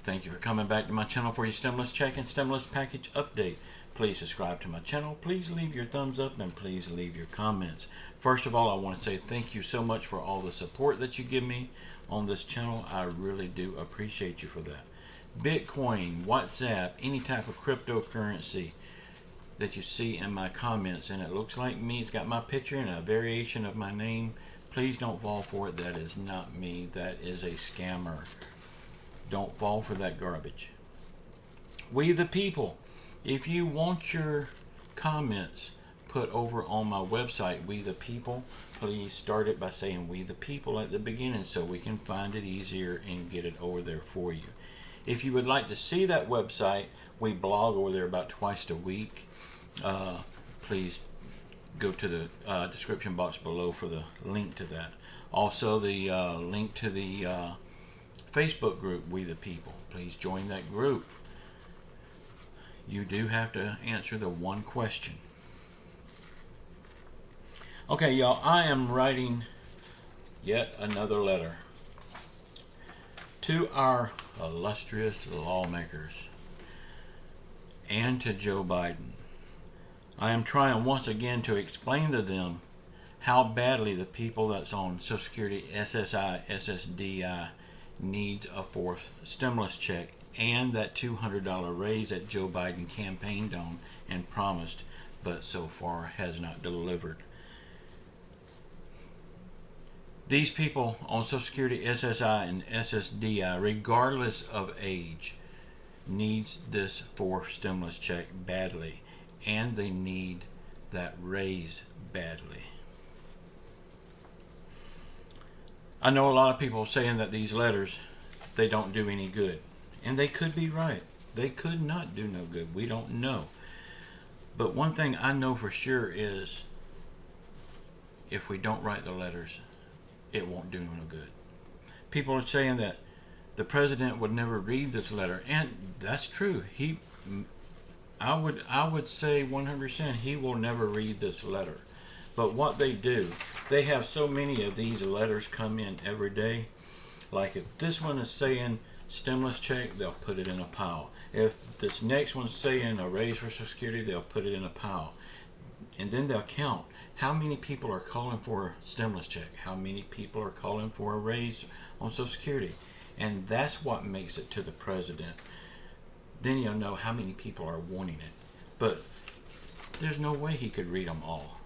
Thank you for coming back to my channel for your stimulus check and stimulus package update. Please subscribe to my channel. Please leave your thumbs up and please leave your comments. First of all, I want to say thank you so much for all the support that you give me on this channel. I really do appreciate you for that. Bitcoin, WhatsApp, any type of cryptocurrency that you see in my comments and it looks like me, it's got my picture and a variation of my name, please don't fall for it. That is not me. That is a scammer. Don't fall for that garbage. We the people, if you want your comments put over on my website, We the People, please start it by saying We the People at the beginning so we can find it easier and get it over there for you. If you would like to see that website, we blog over there about twice a week. Please go to the description box below for the link to that. Also the link to the Facebook group, We the People. Please join that group. You do have to answer the one question. Okay, y'all, I am writing yet another letter to our illustrious lawmakers and to Joe Biden. I am trying once again to explain to them how badly the people that's on Social Security, SSI, SSDI needs a fourth stimulus check and that $200 raise that Joe Biden campaigned on and promised, but so far has not delivered. These people on Social Security, SSI, and SSDI, regardless of age, needs this fourth stimulus check badly, and they need that raise badly. I know a lot of people saying that these letters, they don't do any good. And they could be right. They could not do no good. We don't know. But one thing I know for sure is if we don't write the letters, it won't do no good. People are saying that the president would never read this letter. And that's true. I would say 100% he will never read this letter. But what they do, they have so many of these letters come in every day. Like if this one is saying stimulus check, they'll put it in a pile. If this next one's saying a raise for Social Security, they'll put it in a pile. And then they'll count how many people are calling for a stimulus check, how many people are calling for a raise on Social Security. And that's what makes it to the president. Then you'll know how many people are wanting it. But there's no way he could read them all.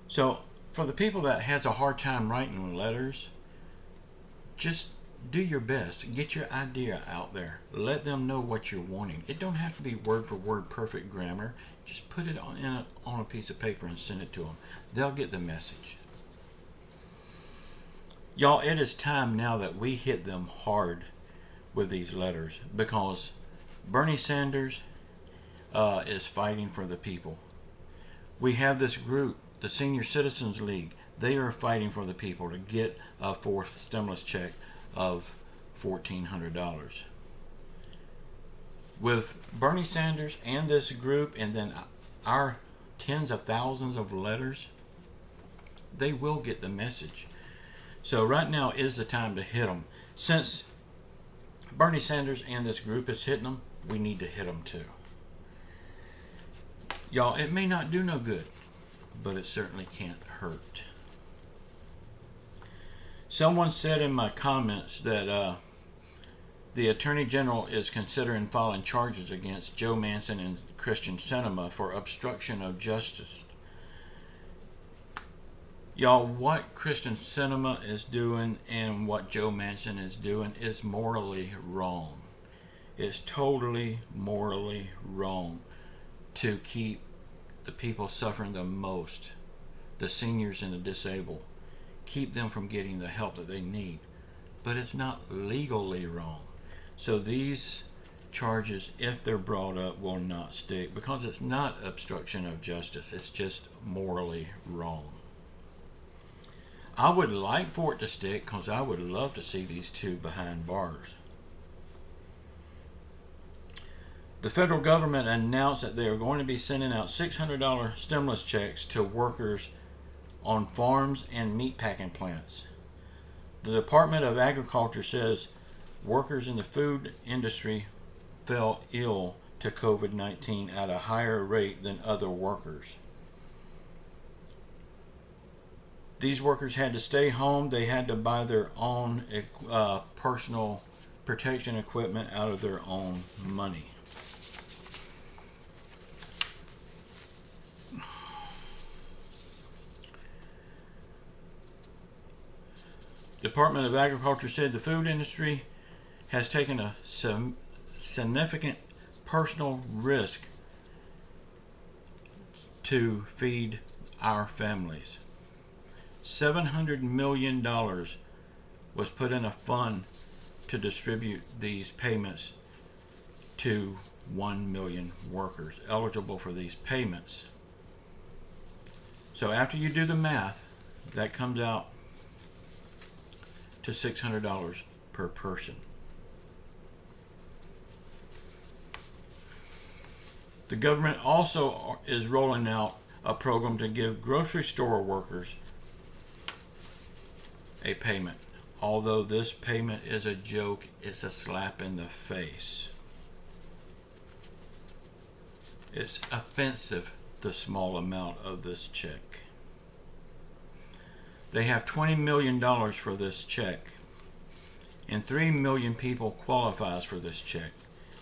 So for the people that has a hard time writing letters, just do your best. Get your idea out there. Let them know what you're wanting. It don't have to be word for word perfect grammar. Just put it on a piece of paper and send it to them. They'll get the message. Y'all, it is time now that we hit them hard with these letters because Bernie Sanders is fighting for the people. We have this group, the Senior Citizens League. They are fighting for the people to get a fourth stimulus check of $1,400. With Bernie Sanders and this group and then our tens of thousands of letters, they will get the message. So right now is the time to hit them. Since Bernie Sanders and this group is hitting them, we need to hit them too. Y'all, it may not do no good, but it certainly can't hurt. Someone said in my comments that the Attorney General is considering filing charges against Joe Manchin and Christian Sinema for obstruction of justice. Y'all, what Christian Sinema is doing and what Joe Manchin is doing is morally wrong. It's totally morally wrong to keep the people suffering the most, the seniors and the disabled, keep them from getting the help that they need. But it's not legally wrong. So these charges, if they're brought up, will not stick because it's not obstruction of justice. It's just morally wrong. I would like for it to stick because I would love to see these two behind bars. The federal government announced that they are going to be sending out $600 stimulus checks to workers on farms and meatpacking plants. The Department of Agriculture says workers in the food industry fell ill to COVID-19 at a higher rate than other workers. These workers had to stay home. They had to buy their own personal protection equipment out of their own money. Department of Agriculture said the food industry has taken a significant personal risk to feed our families. $700 million was put in a fund to distribute these payments to 1 million workers eligible for these payments. So after you do the math, that comes out to $600 per person. The government also is rolling out a program to give grocery store workers a payment. Although this payment is a joke, it's a slap in the face. It's offensive, the small amount of this check. They have $20 million for this check, and 3 million people qualifies for this check.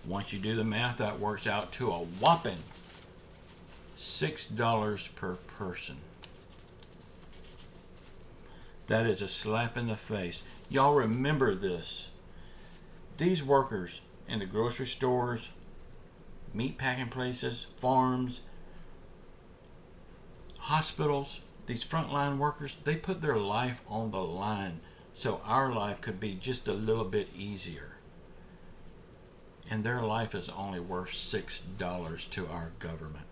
Once you do the math, that works out to a whopping $6 per person. That is a slap in the face. Y'all remember this. These workers in the grocery stores, meat packing places, farms, hospitals, these frontline workers, they put their life on the line so our life could be just a little bit easier. And their life is only worth $6 to our government.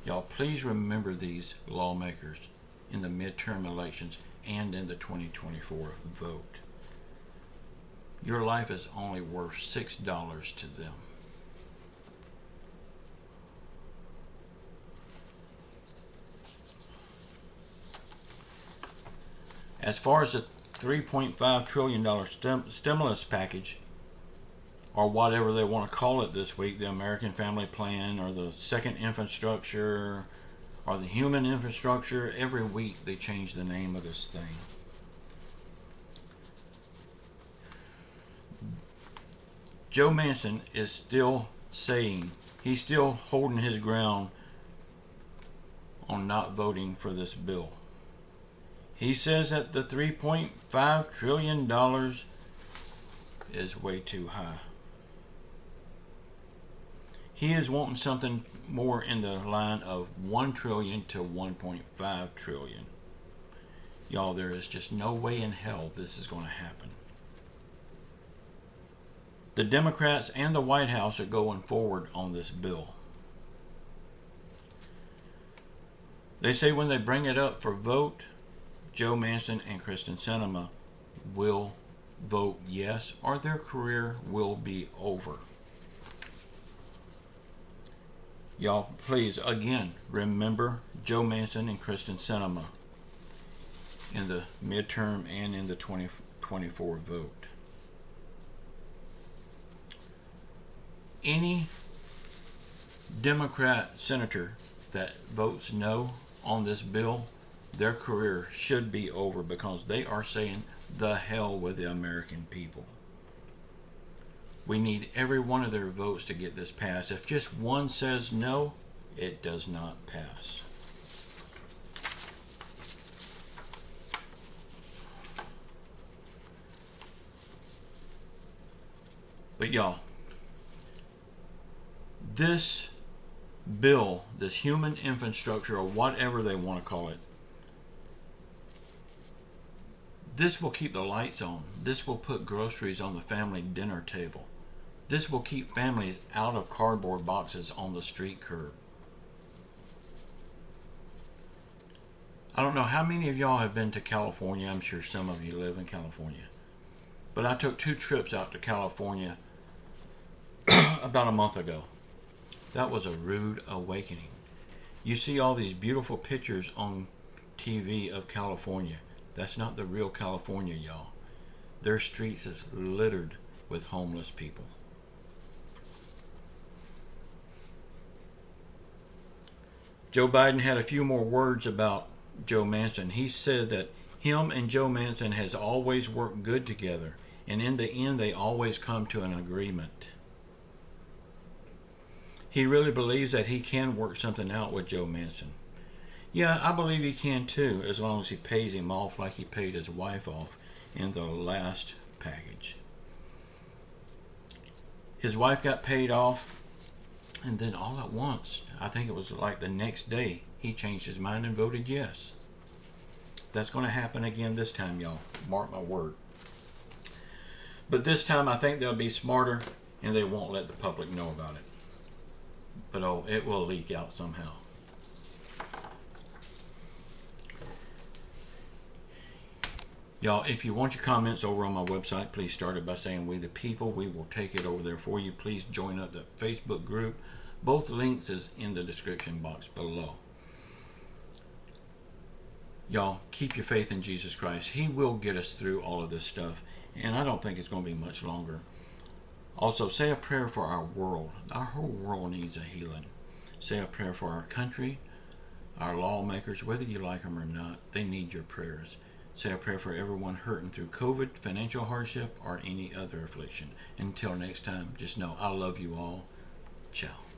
Y'all, please remember these lawmakers in the midterm elections and in the 2024 vote. Your life is only worth $6 to them. As far as the $3.5 trillion stimulus package, or whatever they want to call it this week, the American Family Plan, or the second infrastructure, or the human infrastructure, every week they change the name of this thing. Joe Manchin is still saying, he's still holding his ground on not voting for this bill. He says that the $3.5 trillion is way too high. He is wanting something more in the line of $1 trillion to $1.5 trillion. Y'all, there is just no way in hell this is going to happen. The Democrats and the White House are going forward on this bill. They say when they bring it up for vote, Joe Manchin and Kristen Sinema will vote yes, or their career will be over. Y'all, please, again, remember Joe Manchin and Kristen Sinema in the midterm and in the 2024 vote. Any Democrat senator that votes no on this bill, their career should be over, because they are saying the hell with the American people. We need every one of their votes to get this passed. If just one says no, it does not pass. But y'all, this bill, this human infrastructure, or whatever they want to call it, this will keep the lights on. This will put groceries on the family dinner table. This will keep families out of cardboard boxes on the street curb. I don't know how many of y'all have been to California. I'm sure some of you live in California. But I took 2 trips out to California about a month ago. That was a rude awakening. You see all these beautiful pictures on TV of California. That's not the real California, y'all. Their streets is littered with homeless people. Joe Biden had a few more words about Joe Manchin. He said that him and Joe Manchin has always worked good together, and in the end they always come to an agreement. He really believes that he can work something out with Joe Manchin. Yeah, I believe he can too, as long as he pays him off like he paid his wife off in the last package. His wife got paid off, and then all at once, I think it was like the next day, he changed his mind and voted yes. That's going to happen again this time, y'all. Mark my word. But this time I think they'll be smarter and they won't let the public know about it. But oh, it will leak out somehow. Y'all, if you want your comments over on my website, please start it by saying "We the People." We will take it over there for you. Please join up the Facebook group. Both links is in the description box below. Y'all, keep your faith in Jesus Christ. He will get us through all of this stuff, and I don't think it's going to be much longer. Also, say a prayer for our world. Our whole world needs a healing. Say a prayer for our country, our lawmakers, whether you like them or not. They need your prayers. Say a prayer for everyone hurting through COVID, financial hardship, or any other affliction. Until next time, just know I love you all. Ciao.